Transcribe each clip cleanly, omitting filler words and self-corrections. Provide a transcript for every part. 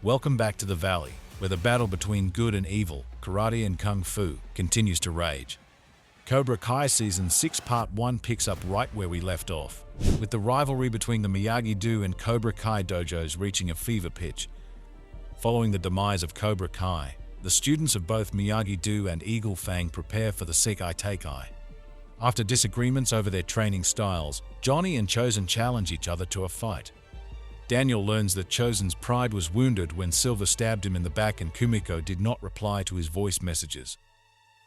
Welcome back to the Valley, where the battle between good and evil, karate and kung fu, continues to rage. Cobra Kai Season 6 Part 1 picks up right where we left off, with the rivalry between the Miyagi-Do and Cobra Kai dojos reaching a fever pitch. Following the demise of Cobra Kai, the students of both Miyagi-Do and Eagle Fang prepare for the Sekai Teikai. After disagreements over their training styles, Johnny and Chosen challenge each other to a fight. Daniel learns that Chosen's pride was wounded when Silver stabbed him in the back and Kumiko did not reply to his voice messages.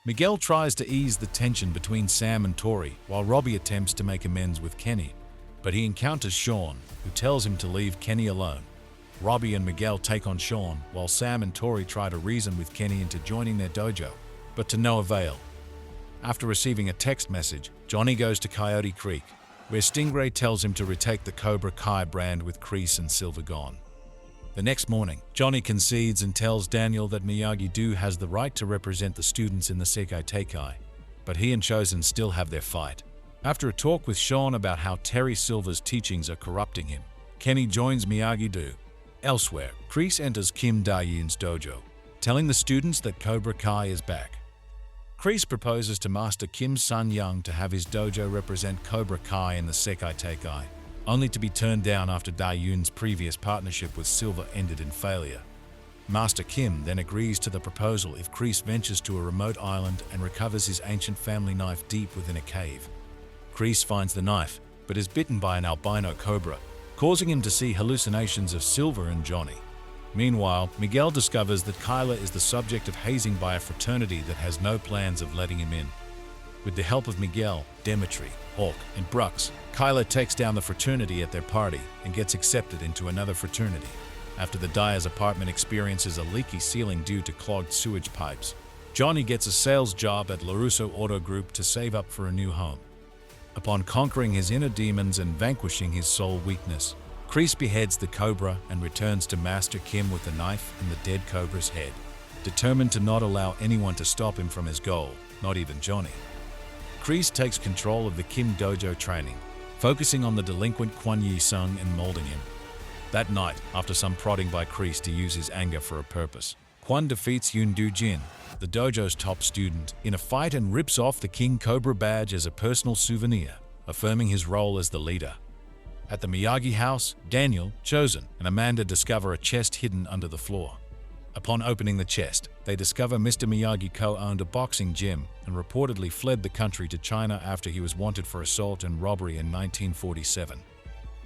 Miguel tries to ease the tension between Sam and Tori, while Robbie attempts to make amends with Kenny, but he encounters Sean, who tells him to leave Kenny alone. Robbie and Miguel take on Sean, while Sam and Tori try to reason with Kenny into joining their dojo, but to no avail. After receiving a text message, Johnny goes to Coyote Creek, where Stingray tells him to retake the Cobra Kai brand with Kreese and Silver gone. The next morning, Johnny concedes and tells Daniel that Miyagi-Do has the right to represent the students in the Sekai Teikai, but he and Chosen still have their fight. After a talk with Sean about how Terry Silver's teachings are corrupting him, Kenny joins Miyagi-Do. Elsewhere, Kreese enters Kim Da-yoon's dojo, telling the students that Cobra Kai is back. Kreese proposes to Master Kim Sun-young to have his dojo represent Cobra Kai in the Sekai Teikai, only to be turned down after Da-yoon's previous partnership with Silver ended in failure. Master Kim then agrees to the proposal if Kreese ventures to a remote island and recovers his ancient family knife deep within a cave. Kreese finds the knife, but is bitten by an albino cobra, causing him to see hallucinations of Silver and Johnny. Meanwhile, Miguel discovers that Kyla is the subject of hazing by a fraternity that has no plans of letting him in. With the help of Miguel, Demetri, Hawk, and Brooks, Kyla takes down the fraternity at their party and gets accepted into another fraternity. After the Dyer's apartment experiences a leaky ceiling due to clogged sewage pipes, Johnny gets a sales job at LaRusso Auto Group to save up for a new home. Upon conquering his inner demons and vanquishing his soul weakness, Kreese beheads the Cobra and returns to Master Kim with the knife in the dead Cobra's head, determined to not allow anyone to stop him from his goal, not even Johnny. Kreese takes control of the Kim dojo training, focusing on the delinquent Kwon Yi-sung and molding him. That night, after some prodding by Kreese to use his anger for a purpose, Kwon defeats Yoon Do-jin, the dojo's top student, in a fight and rips off the King Cobra badge as a personal souvenir, affirming his role as the leader. At the Miyagi house, Daniel, Chosen, and Amanda discover a chest hidden under the floor. Upon opening the chest, they discover Mr. Miyagi co-owned a boxing gym and reportedly fled the country to China after he was wanted for assault and robbery in 1947.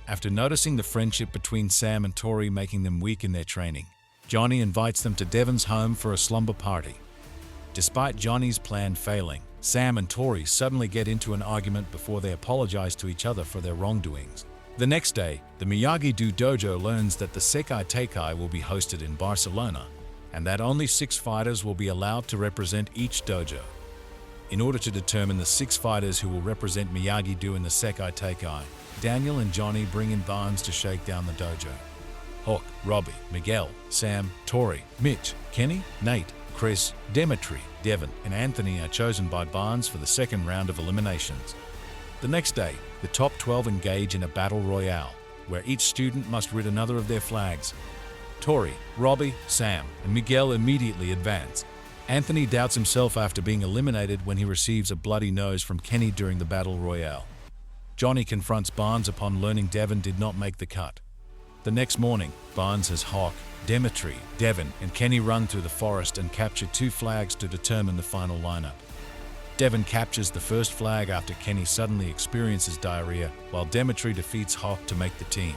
After noticing the friendship between Sam and Tori making them weak in their training, Johnny invites them to Devon's home for a slumber party. Despite Johnny's plan failing, Sam and Tori suddenly get into an argument before they apologize to each other for their wrongdoings. The next day, the Miyagi-Do dojo learns that the Sekai Teikai will be hosted in Barcelona, and that only 6 fighters will be allowed to represent each dojo. In order to determine the 6 fighters who will represent Miyagi-Do in the Sekai Teikai, Daniel and Johnny bring in Barnes to shake down the dojo. Hawk, Robbie, Miguel, Sam, Tori, Mitch, Kenny, Nate, Chris, Demetri, Devon, and Anthony are chosen by Barnes for the second round of eliminations. The next day, the top 12 engage in a battle royale, where each student must rid another of their flags. Tori, Robbie, Sam, and Miguel immediately advance. Anthony doubts himself after being eliminated when he receives a bloody nose from Kenny during the battle royale. Johnny confronts Barnes upon learning Devon did not make the cut. The next morning, Barnes has Hawk, Demetri, Devon, and Kenny run through the forest and capture 2 flags to determine the final lineup. Devon captures the first flag after Kenny suddenly experiences diarrhea, while Demetri defeats Hawk to make the team.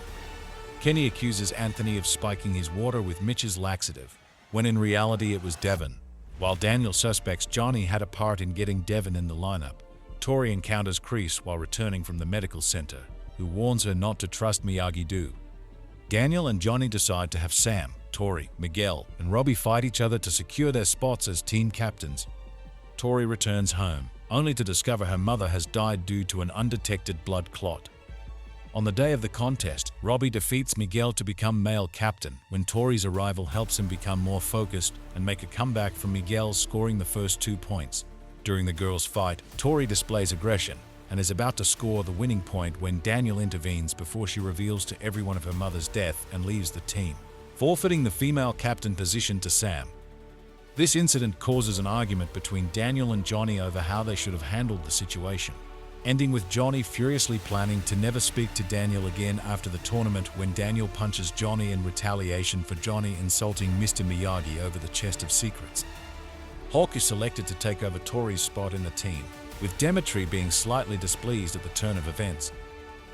Kenny accuses Anthony of spiking his water with Mitch's laxative, when in reality it was Devon. While Daniel suspects Johnny had a part in getting Devon in the lineup, Tori encounters Kreese while returning from the medical center, who warns her not to trust Miyagi-Do. Daniel and Johnny decide to have Sam, Tori, Miguel, and Robbie fight each other to secure their spots as team captains. Tori returns home, only to discover her mother has died due to an undetected blood clot. On the day of the contest, Robbie defeats Miguel to become male captain when Tori's arrival helps him become more focused and make a comeback from Miguel scoring the first 2 points. During the girls' fight, Tori displays aggression and is about to score the winning point when Daniel intervenes before she reveals to everyone of her mother's death and leaves the team. forfeiting the female captain position to Sam. This incident causes an argument between Daniel and Johnny over how they should have handled the situation, ending with Johnny furiously planning to never speak to Daniel again after the tournament when Daniel punches Johnny in retaliation for Johnny insulting Mr. Miyagi over the chest of secrets. Hawk is selected to take over Tori's spot in the team, with Demetri being slightly displeased at the turn of events.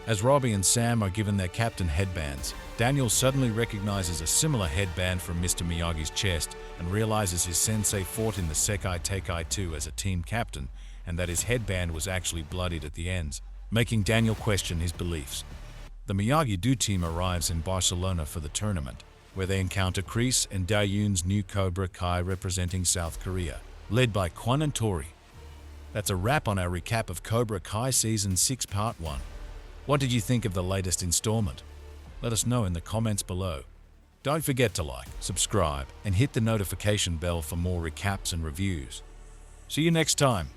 As Robbie and Sam are given their captain headbands, Daniel suddenly recognizes a similar headband from Mr. Miyagi's chest and realizes his sensei fought in the Sekai Teikai 2 as a team captain, and that his headband was actually bloodied at the ends, making Daniel question his beliefs. The Miyagi-Do team arrives in Barcelona for the tournament, where they encounter Kreese and Daeyoon's new Cobra Kai representing South Korea, led by Kwon and Tori. That's a wrap on our recap of Cobra Kai Season 6 Part 1. What did you think of the latest installment? Let us know in the comments below. Don't forget to like, subscribe, and hit the notification bell for more recaps and reviews. See you next time.